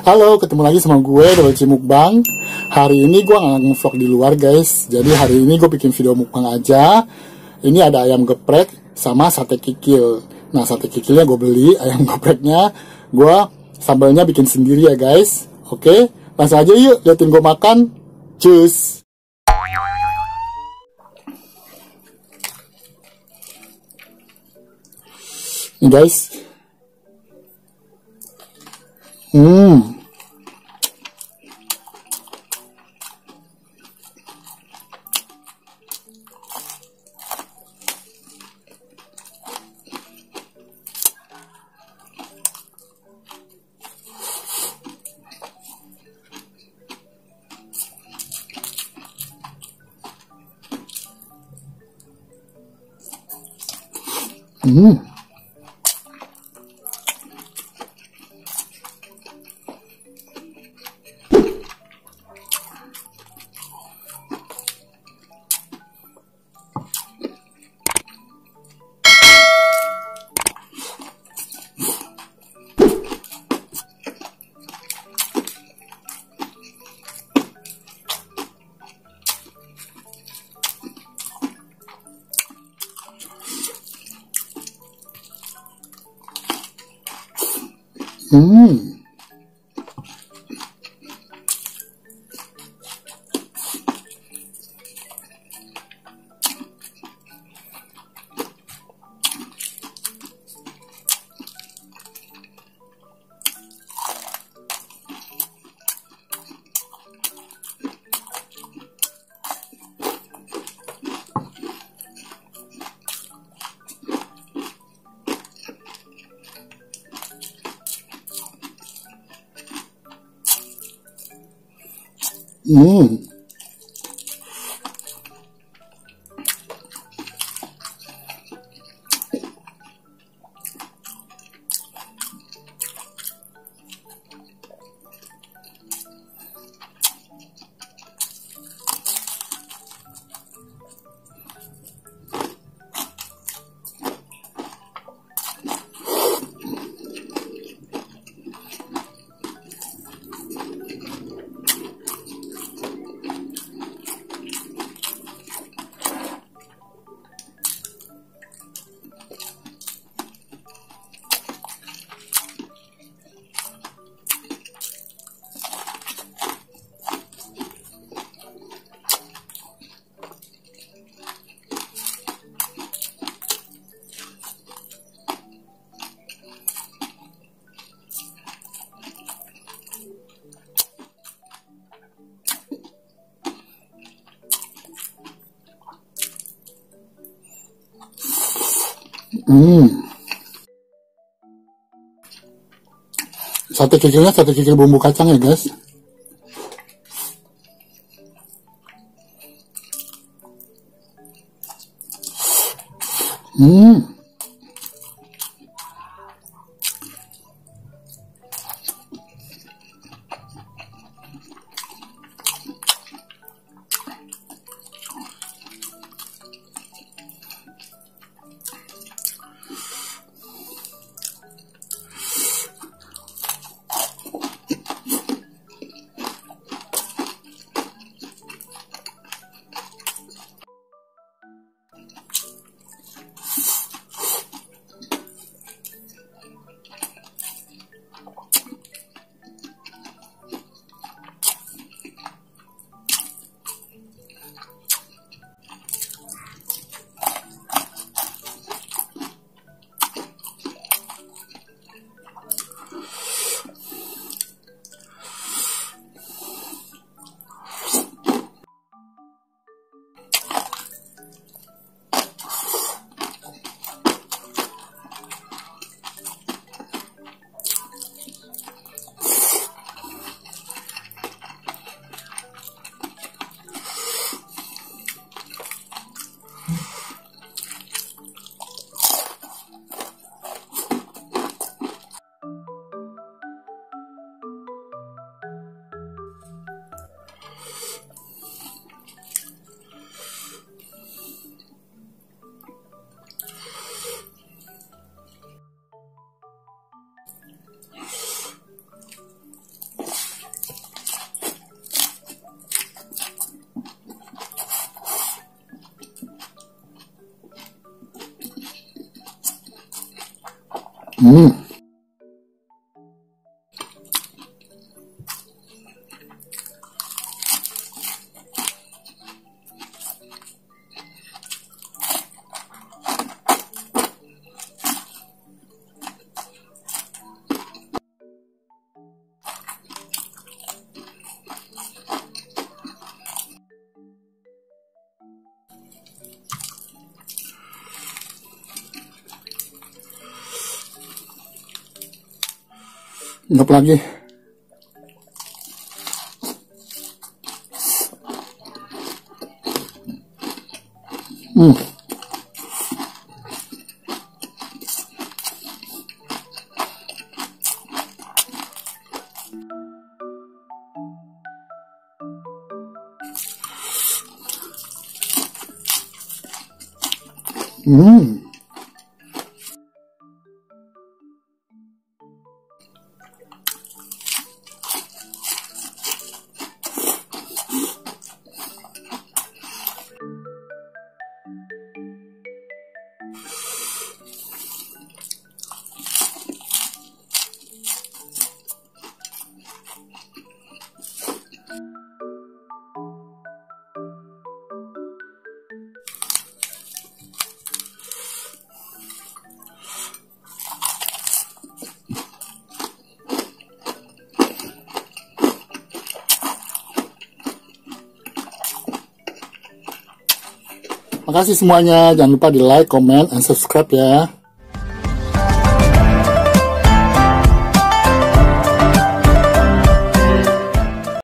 Halo, ketemu lagi sama gue, Double C Mukbang. Hari ini gue nggak nge-vlog di luar guys. Jadi hari ini gue bikin video mukbang aja. Ini ada ayam geprek sama sate kikil. Nah, sate kikilnya gue beli, ayam gepreknya gue sambalnya bikin sendiri ya guys. Oke, langsung aja yuk, liatin gue makan. Cus. Ini guys. Sate kikilnya sate kikil bumbu kacang ya guys. Hmm. Ngap lagi. Hmm. Hmm. Makasih semuanya, jangan lupa di like, comment, and subscribe ya.